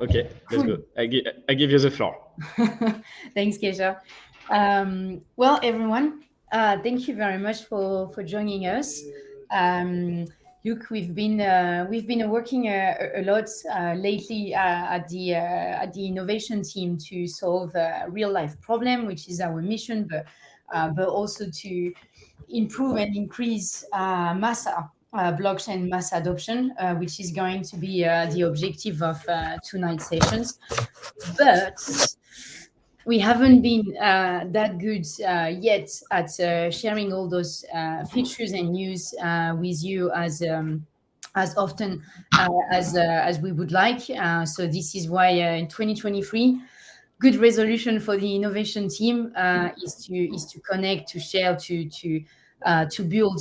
Okay, let's go. I give you the floor. Thanks, Kesha. Well, everyone, thank you very much for joining us. Look, we've been working a lot lately at the innovation team to solve a real life problem, which is our mission, but also to improve and increase Massa blockchain mass adoption, which is going to be the objective of tonight's sessions. But we haven't been that good yet at sharing all those features and news with you as often as we would like. So this is why in 2023, good resolution for the innovation team is to connect, to share, to build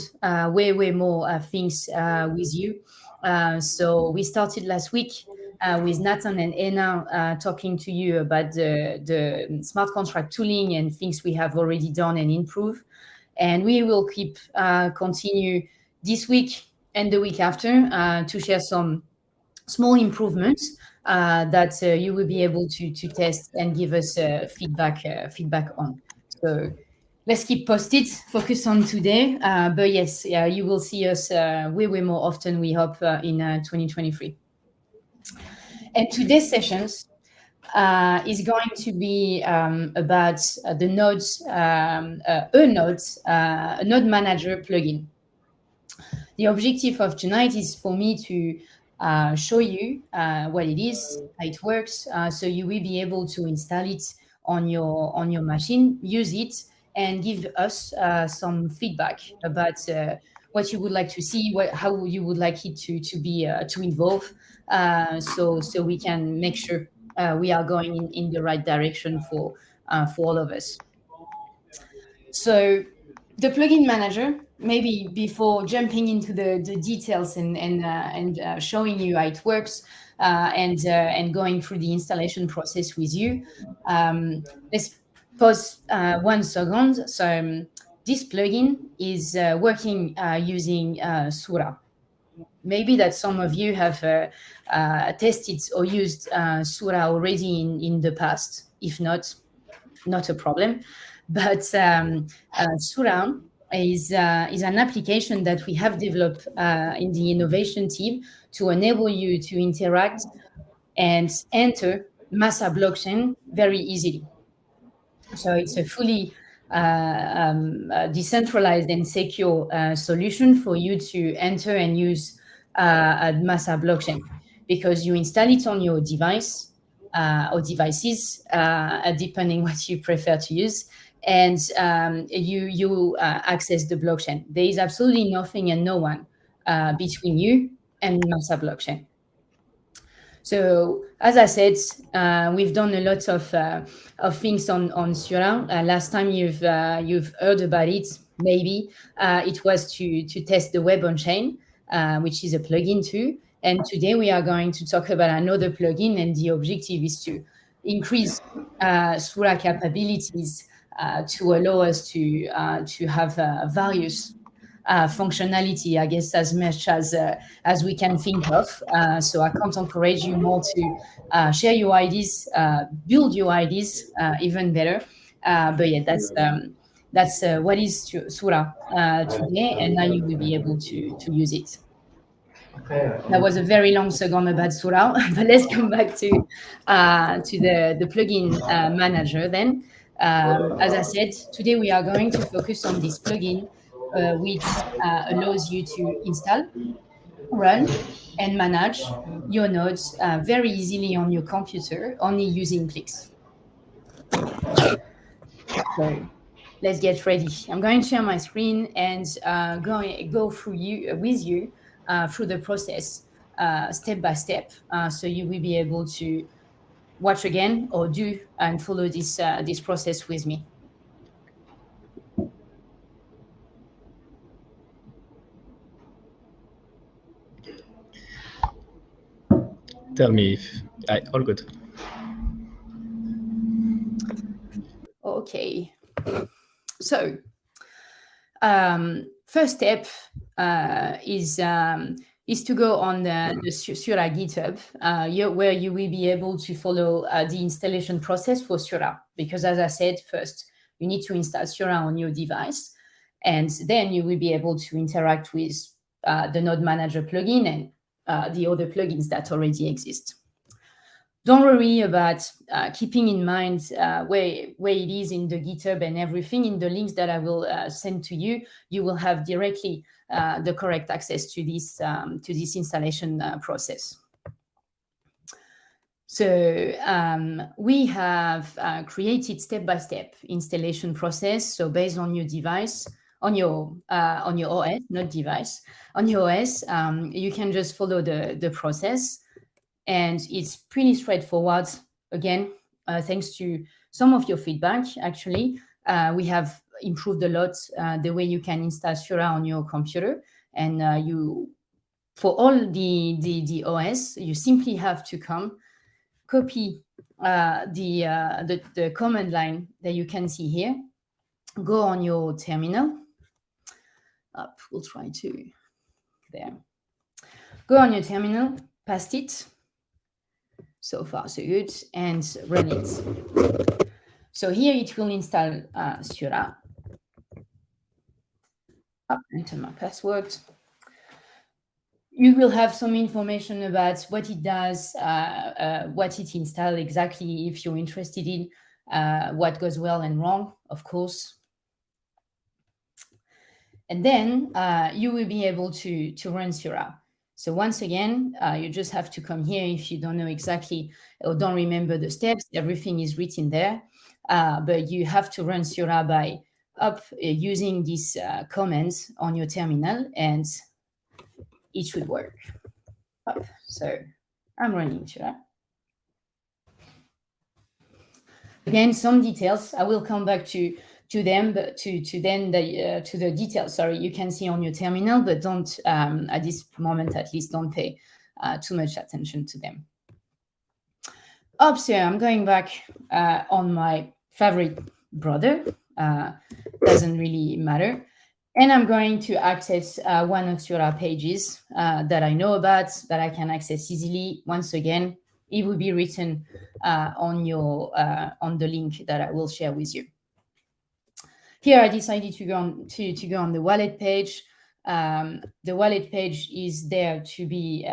way more things with you. So we started last week with Nathan and Anna talking to you about the smart contract tooling and things we have already done and improved. And we will continue this week and the week after to share some small improvements that you will be able to test and give us feedback on. So let's keep posted, focus on today. But yes, you will see us way more often, we hope, in 2023. And today's sessions is going to be about the nodes, a node manager plugin. The objective of tonight is for me to show you what it is, how it works, so you will be able to install it on your machine, use it, and give us some feedback about what you would like to see, how you would like it to be to evolve, so we can make sure we are going in the right direction for all of us. So the plugin manager, maybe before jumping into the details and showing you how it works and going through the installation process with you, let's pause 1 second. So this plugin is working using Thyra. Maybe that some of you have tested or used Thyra already in the past. If not a problem. But Thyra is an application that we have developed in the innovation team to enable you to interact and enter Massa blockchain very easily. So it's a fully decentralized and secure solution for you to enter and use a Massa blockchain, because you install it on your device or devices, depending what you prefer to use, and you access the blockchain. There is absolutely nothing and no one between you and Massa blockchain. So, as I said, we've done a lot of things on Thyra. Last time you've heard about it, maybe it was to test the web on chain, which is a plugin too. And today we are going to talk about another plugin, and the objective is to increase Thyra capabilities to allow us to have various functionality, I guess, as much as we can think of. So I can't encourage you more to share your ideas, build your ideas even better. But yeah, that's what is Thyra today, and now you will be able to use it. That was a very long second about Thyra, but let's come back to the plugin manager then. As I said, today we are going to focus on this plugin, which allows you to install, run, and manage your nodes very easily on your computer, only using clicks. So let's get ready. I'm going to share my screen and go through with you through the process step by step, so you will be able to watch again or do and follow this process with me. Tell me if all good. Okay. So first step is is to go on the Thyra GitHub, where you will be able to follow the installation process for Thyra. Because as I said, first, you need to install Thyra on your device, and then you will be able to interact with the Node Manager plugin and the other plugins that already exist. Don't worry about keeping in mind where it is in the GitHub and everything. In the links that I will send to you, you will have directly the correct access to this installation process. So we have created step-by-step installation process. So based on your device, on your OS, not device, on your OS, you can just follow the process. And it's pretty straightforward. Again, thanks to some of your feedback, actually, we have improved a lot the way you can install Thyra on your computer. And for all the OS, you simply have to copy the command line that you can see here. Go on your terminal. We'll try to there. Go on your terminal, paste it. So far, so good, and run it. So here it will install Thyra. Enter my password. You will have some information about what it does, what it installs exactly, if you're interested in what goes well and wrong, of course. And then you will be able to run Thyra. So once again, you just have to come here if you don't know exactly or don't remember the steps. Everything is written there, but you have to run Thyra by using these commands on your terminal, and it should work. So I'm running Thyra. Again, some details. I will come back to them, but to the details. Sorry, you can see on your terminal, but don't at this moment at least don't pay too much attention to them. So I'm going back on my favorite browser. Doesn't really matter, and I'm going to access one of Thyra pages that I know about, that I can access easily. Once again, it will be written on the link that I will share with you. Here, I decided to go on the wallet page. The wallet page is there to be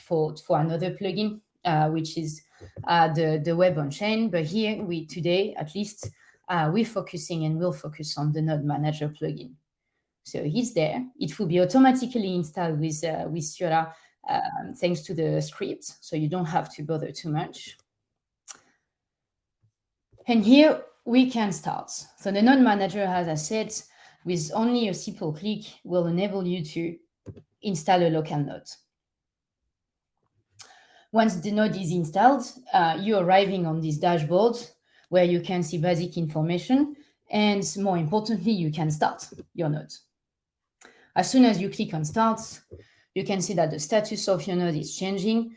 for another plugin, which is the web on chain. But here, today at least, we're focusing and will focus on the Node Manager plugin. So he's there. It will be automatically installed with Thyra thanks to the script, so you don't have to bother too much. And here we can start. So the Node Manager, as I said, with only a simple click, will enable you to install a local node. Once the node is installed, you're arriving on this dashboard where you can see basic information, and more importantly, you can start your node. As soon as you click on Start, you can see that the status of your node is changing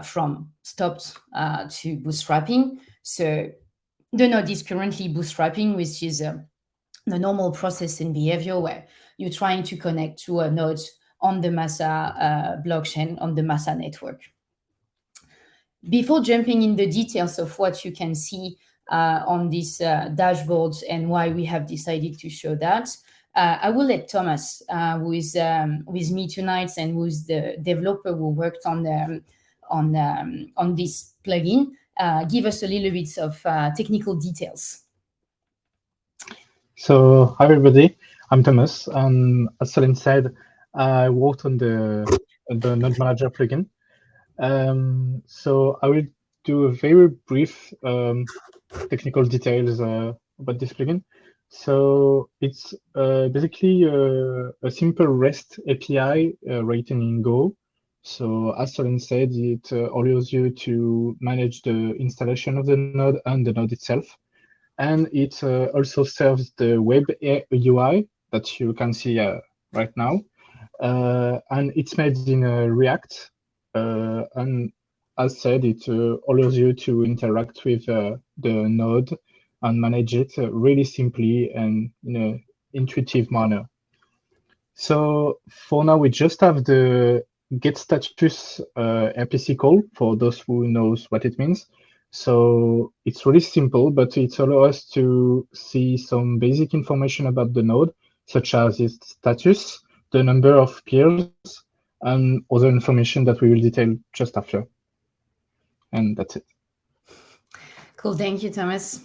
from stopped to bootstrapping. So the node is currently bootstrapping, which is the normal process and behavior where you're trying to connect to a node on the Massa blockchain, on the Massa network. Before jumping in the details of what you can see on this dashboard and why we have decided to show that, I will let Thomas, who is with me tonight and who's the developer who worked on this plugin, give us a little bit of technical details. So, hi everybody, I'm Thomas, and as Celine said, I worked on the Node Manager plugin. So I will do a very brief technical details about this plugin. So it's basically a simple REST API written in Go. So as Celine said, it allows you to manage the installation of the node and the node itself. And it also serves the web UI that you can see right now. And it's made in React. And as said, it allows you to interact with the node and manage it really simply and in an intuitive manner. So for now, we just have the get status RPC call for those who knows what it means. So it's really simple, but it allows us to see some basic information about the node, such as its status, the number of peers, and other information that we will detail just after. And that's it. Cool, thank you, Thomas.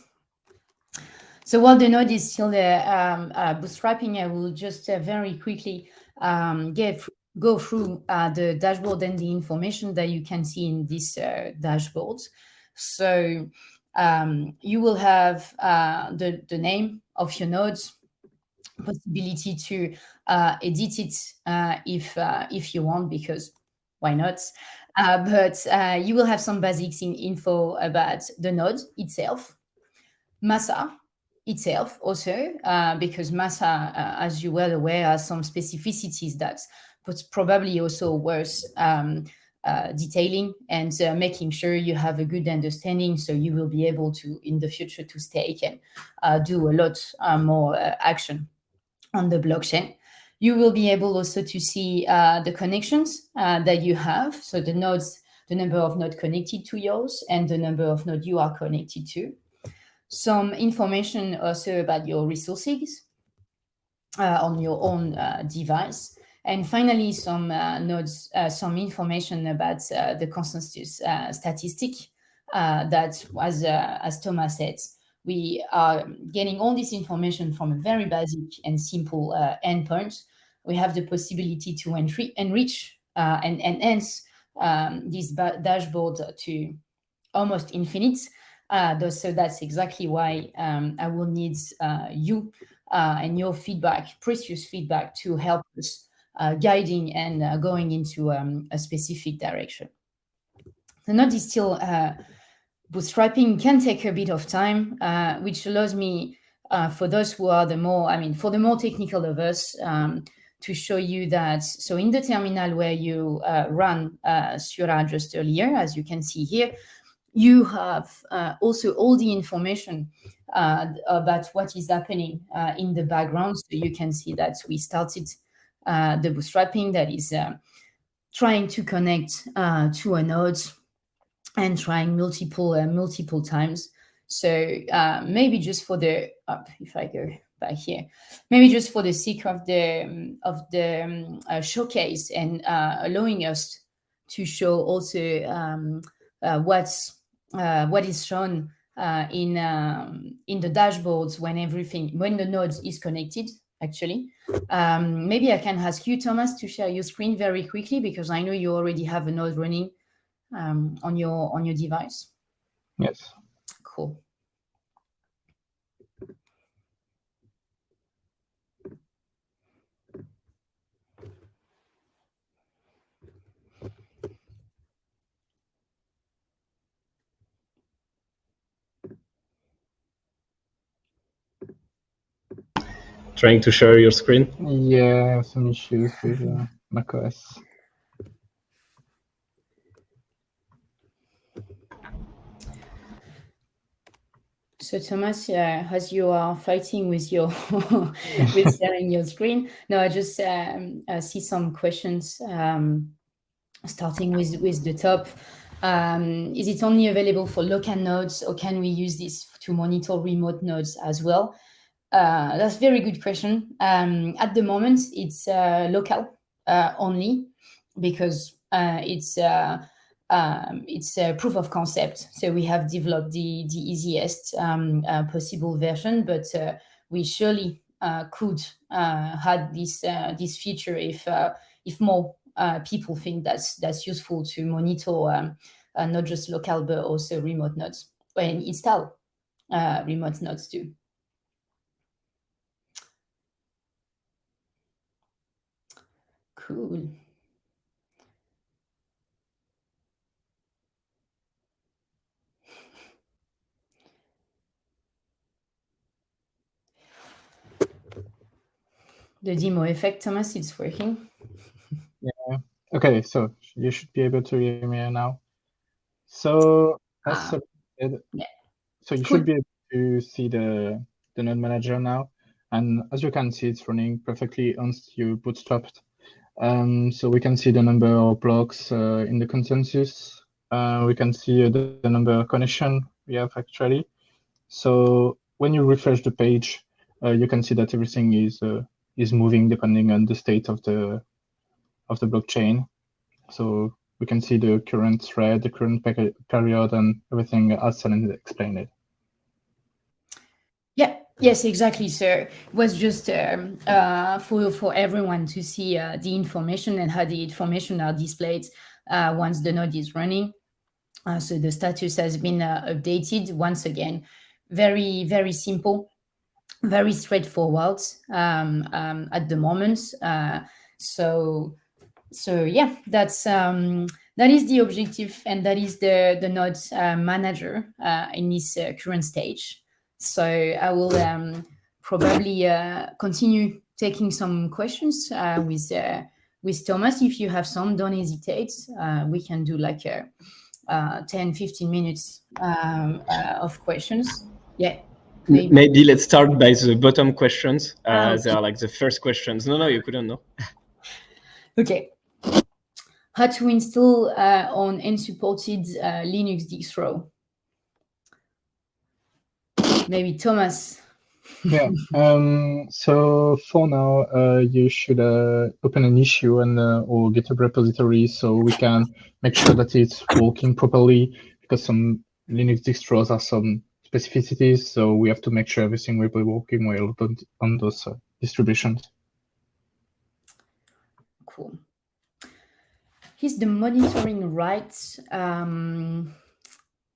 So while the node is still bootstrapping, I will just very quickly go through the dashboard and the information that you can see in this dashboard. So you will have the name of your nodes, possibility to edit it if you want, because why not? But you will have some basics in info about the node itself, Massa itself also, because Massa, as you well aware, has some specificities that but probably also worth detailing and making sure you have a good understanding, so you will be able to in the future to stake and do a lot more action on the blockchain. You will be able also to see the connections that you have, so the nodes, the number of nodes connected to yours and the number of nodes you are connected to. Some information also about your resources on your own device. And finally, some nodes, some information about the consensus statistic that, as Thomas said, we are getting all this information from a very basic and simple endpoint. We have the possibility to enrich and enhance this dashboard to almost infinite. So that's exactly why I will need you and your feedback, precious feedback, to help us guiding and going into a specific direction. The node is still bootstrapping, can take a bit of time, which allows me, for those who are for the more technical of us, to show you that. So in the terminal where you run Thyra just earlier, as you can see here, you have also all the information about what is happening in the background. So you can see that we started the bootstrapping that is trying to connect to a node and trying multiple times. So maybe just for the if I go back here, maybe just for the sake of the showcase and allowing us to show also what is shown in the dashboards when the node is connected. Actually, maybe I can ask you, Thomas, to share your screen very quickly, because I know you already have a node running on your device. Yes. Cool. Trying to share your screen? Yeah, some issues with macOS. So Thomas, as you are fighting with your with sharing your screen, no, I just see some questions. Starting with the top, is it only available for local nodes, or can we use this to monitor remote nodes as well? That's a very good question. At the moment, it's local only, because it's a proof of concept. So we have developed the easiest possible version, but we surely could have this feature if more people think that's useful to monitor not just local but also remote nodes and install remote nodes too. Cool. The demo effect, Thomas, it's working. Yeah. Okay, so you should be able to hear me now. So as said, yeah. so you Cool. should be able to see the node manager now, and as you can see, it's running perfectly once you bootstrapped. So we can see the number of blocks in the consensus. We can see the number of connection we have actually. So when you refresh the page, you can see that everything is moving depending on the state of the blockchain. So we can see the current thread, the current period, and everything as Céline explained it. Yeah. Yes, exactly. So it was just for everyone to see the information and how the information are displayed once the node is running. So the status has been updated once again. Very, very simple, very straightforward at the moment. So yeah, that is the objective, and that is the node manager in this current stage. So I will probably continue taking some questions with Thomas. If you have some, don't hesitate. We can do like 10-15 minutes of questions. Yeah. Maybe let's start by the bottom questions. Okay. They are like the first questions. No, you couldn't know. Okay. How to install on unsupported Linux distro? Maybe Thomas. Yeah. So for now, you should open an issue and or GitHub repository so we can make sure that it's working properly, because some Linux distros have some specificities, so we have to make sure everything will be working well on those distributions. Cool. Is the monitoring right?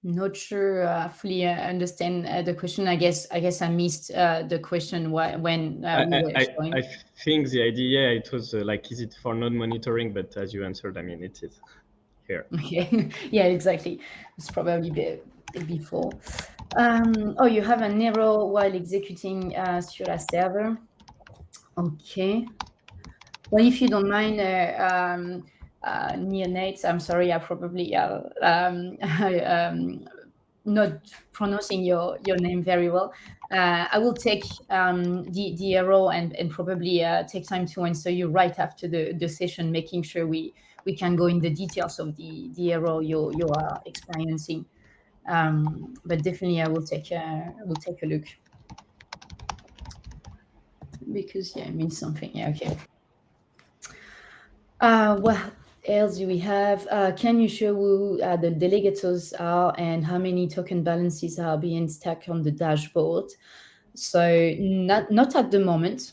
Not sure fully understand the question. I guess I missed the question when we were showing. I think the idea it was like, is it for node monitoring? But as you answered, I mean, it is here. Okay. Yeah, exactly. It's probably before. Oh, you have an error while executing Thyra server. Okay. Well, if you don't mind, neonates, I'm sorry, I probably not pronouncing your name very well. I will take the error and probably take time to answer you right after the session, making sure we can go in the details of the error you are experiencing. But definitely, I will take a look, because yeah, it means something. Yeah, okay. What else do we have? Can you show who the delegators are and how many token balances are being stacked on the dashboard? So not at the moment,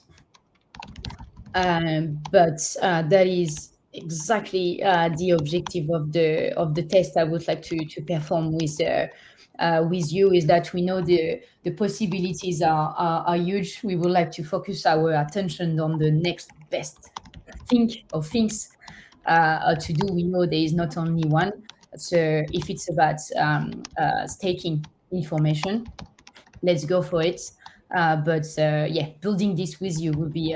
but that is exactly the objective of the test I would like to perform with you, is that we know the possibilities are huge. We would like to focus our attention on the next best things to do. We know there is not only one. So if it's about staking information, let's go for it. But yeah, building this with you will be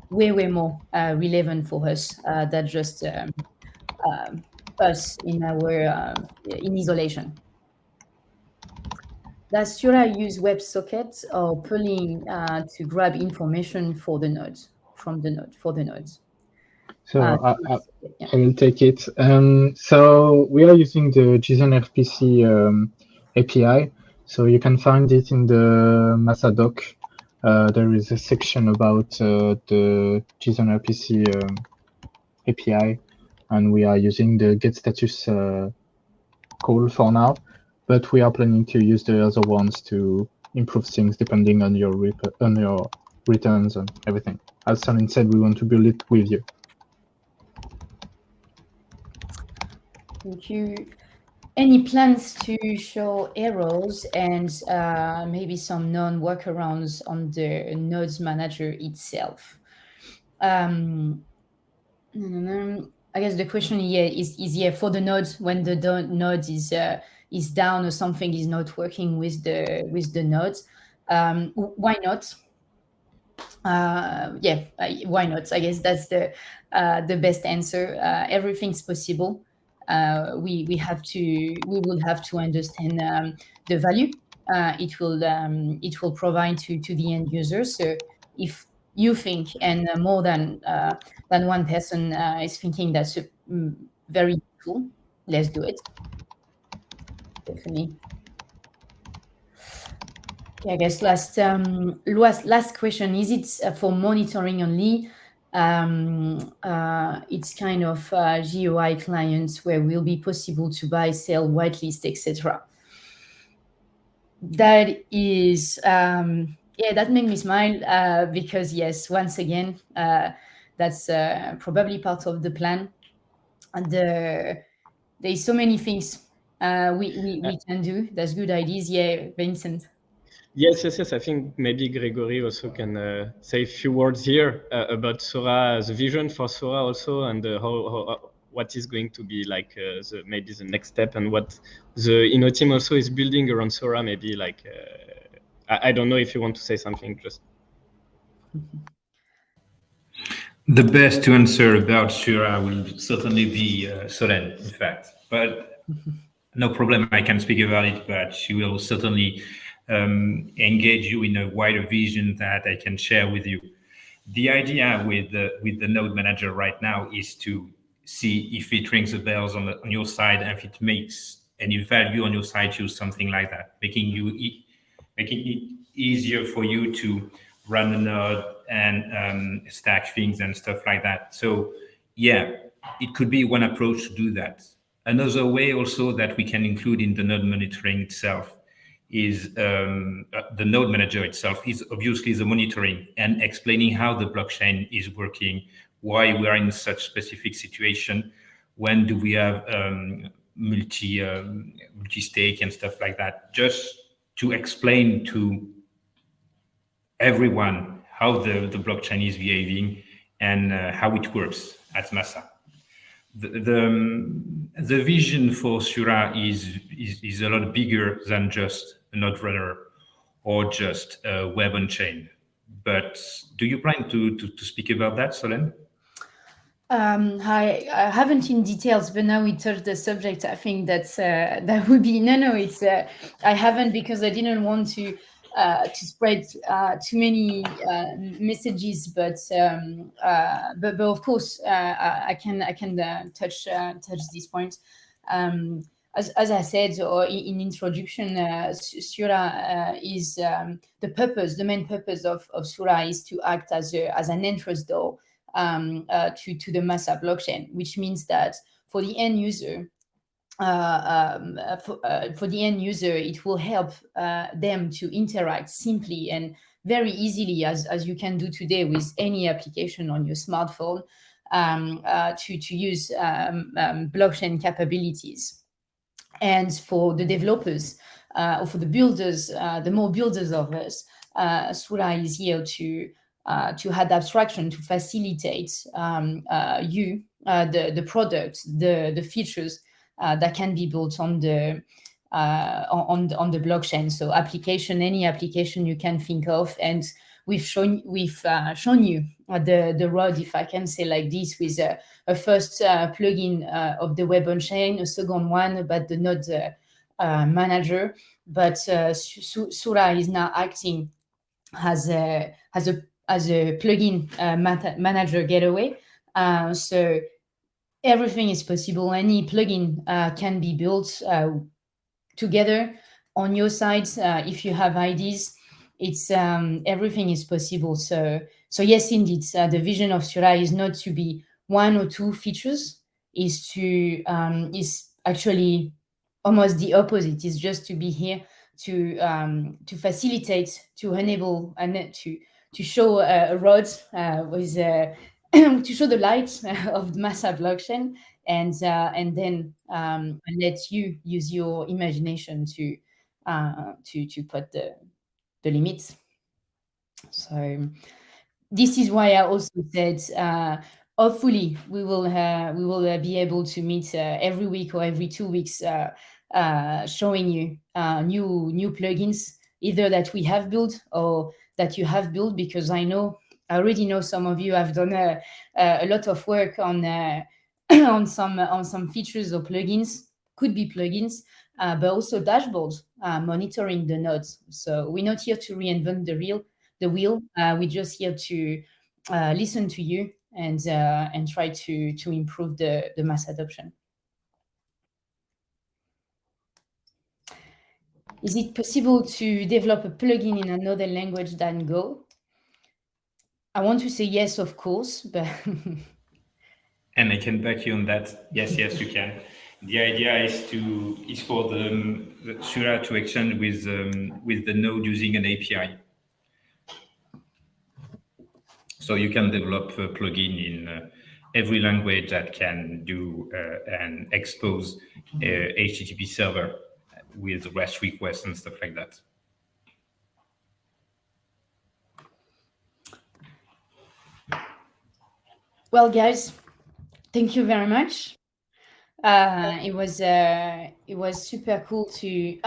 way more relevant for us than just us in our in isolation. Does Thyra use WebSockets or pulling to grab information for the nodes for the nodes? So I will take it. So we are using the JSON RPC API. So you can find it in the Massa doc. There is a section about the JSON RPC API, and we are using the get status call for now. But we are planning to use the other ones to improve things depending on your returns and everything. As Céline said, we want to build it with you. Thank you. Any plans to show errors and maybe some non-workarounds on the nodes manager itself? I guess the question here is for the nodes, when the node is down or something is not working with the nodes. Why not? Yeah, why not? I guess that's the best answer. Everything's possible. We will have to understand it will provide to the end user. So if you think, and more than one person is thinking that's very useful, let's do it. Definitely. Okay, I guess last question: is it for monitoring only? It's kind of GUI clients where will be possible to buy, sell, whitelist, etc. That is, yeah, that made me smile because yes, once again, that's probably part of the plan. And there's so many things we can do. That's good ideas. Yeah, Vincent. Yes. I think maybe Gregory also can say a few words here about Sora, the vision for Sora also, and what is going to be like maybe the next step, and what the Inno team also is building around Sora. Maybe like I don't know if you want to say something. Just the best to answer about Sora will certainly be Solen, in fact, but no problem. I can speak about it, but she will certainly engage you in a wider vision that I can share with you. The idea with the node manager right now is to see if it rings the bells on your side, and if it makes any value on your side, use something like that, making it easier for you to run a node and stack things and stuff like that. So yeah, it could be one approach to do that. Another way also that we can include in the node monitoring itself is the node manager itself is obviously the monitoring and explaining how the blockchain is working, why we are in such specific situation, when do we have multi-stake and stuff like that, just to explain to everyone how the blockchain is behaving and how it works at Massa. The vision for Sura is a lot bigger than just a node runner or just a web on chain. But do you plan to speak about that, Solène? I haven't in details, but now we touched the subject. I think that's that would be no. It's I haven't because I didn't want to spread too many messages, but of course I can touch this point. As I said or in introduction, Sura is the main purpose of Sura is to act as an entrance door to the Massa blockchain, which means that for the end user, it will help them to interact simply and very easily, as you can do today with any application on your smartphone, to use blockchain capabilities. And for the developers or for the builders, the more builders of us, Sura is here to add abstraction to facilitate the product, the features that can be built on the blockchain. So any application you can think of, and we've shown you the road, if I can say like this, with a first plugin of the web on chain, a second one about the node manager. But Sura is now acting as a plugin manager gateway. So everything is possible. Any plugin can be built together on your side. If you have ideas, it's everything is possible. So yes, indeed, the vision of Sura is not to be one or two features. Is actually almost the opposite. Is just to be here to facilitate, to enable, and to show a road with to show the light of the Massa blockchain, and then let you use your imagination to put the limits. So this is why I also said hopefully we will be able to meet every week or every 2 weeks, showing you new plugins, either that we have built or that you have built, because I already know some of you have done a lot of work on on some features or plugins. Could be plugins, but also dashboards monitoring the nodes. So we're not here to reinvent the the wheel. We're just here to listen to you and try to improve the mass adoption. Is it possible to develop a plugin in another language than Go? I want to say yes, of course, but and I can back you on that. Yes, you can. The idea is for the Thyra to extend with the node using an API. So you can develop a plugin in every language that can do and expose HTTP server with REST requests and stuff like that. Well, guys, thank you very much. It was super cool to.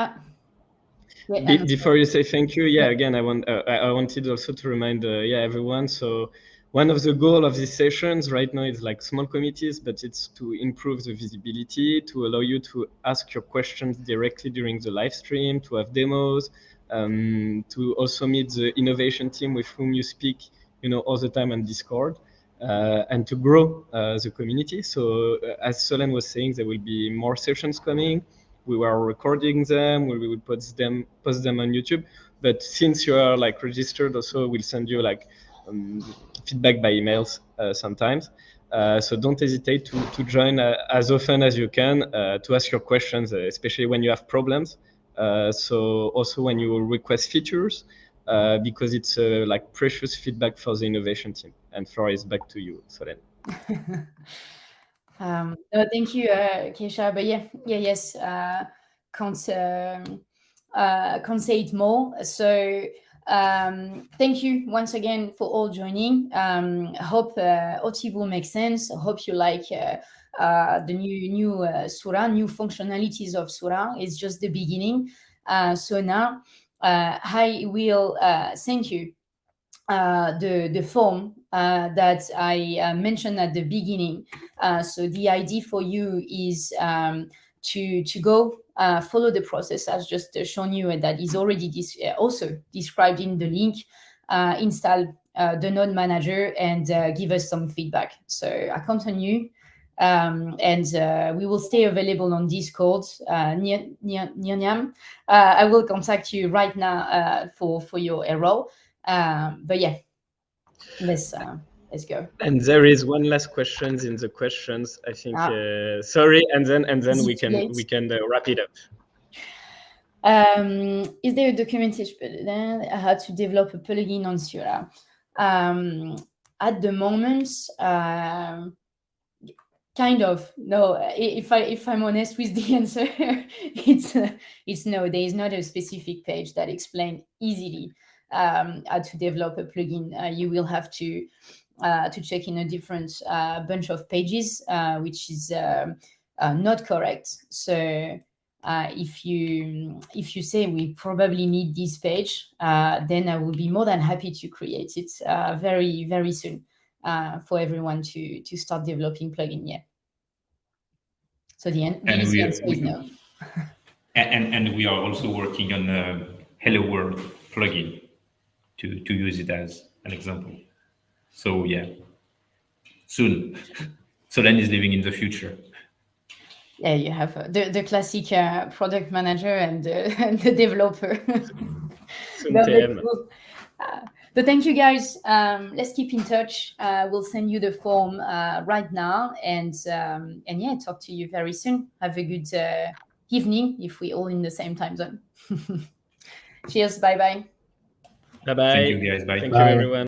Before you say thank you, again, I wanted also to remind everyone. So one of the goals of these sessions right now is like small committees, but it's to improve the visibility, to allow you to ask your questions directly during the live stream, to have demos, to also meet the innovation team with whom you speak, all the time on Discord. And to grow the community. So as Solène was saying, there will be more sessions coming. We were recording them. We will post them on YouTube. But since you are like registered, also we'll send you like feedback by emails sometimes. So don't hesitate to join as often as you can to ask your questions, especially when you have problems. So also when you request features, because it's like precious feedback for the innovation team. And Flora is back to you, Solène. No, thank you, Kesha. But yes, can't say it more. So thank you once again for all joining. Hope OT will make sense. Hope you like the new Thura, new functionalities of Thura. It's just the beginning. So now I will thank you. The form that I mentioned at the beginning. So the idea for you is to go follow the process as just shown you, and that is already also described in the link. Install the node manager and give us some feedback. So I count on you. And we will stay available on Discord. Nyam. I will contact you right now for your error. But yeah, let's go. And there is one last question in the questions, I think. Sorry, and then we can wrap it up. Is there a documentation how to develop a plugin on Thura? At the moment, kind of no. If I'm honest with the answer, it's no. There is not a specific page that explains easily how to develop a plugin. You will have to check in a different bunch of pages, which is not correct. So if you say we probably need this page, then I will be more than happy to create it very, very soon for everyone to start developing plugin. Yeah. So the answer is no. And we are also working on a Hello World plugin to use it as an example. So yeah, soon. Solène is living in the future. Yeah, you have the classic product manager and the developer. But thank you, guys. Let's keep in touch. We'll send you the form right now, and yeah, talk to you very soon. Have a good evening if we're all in the same time zone. Cheers. Bye-bye. Bye-bye. Thank you, guys. Bye. Thank you, everyone.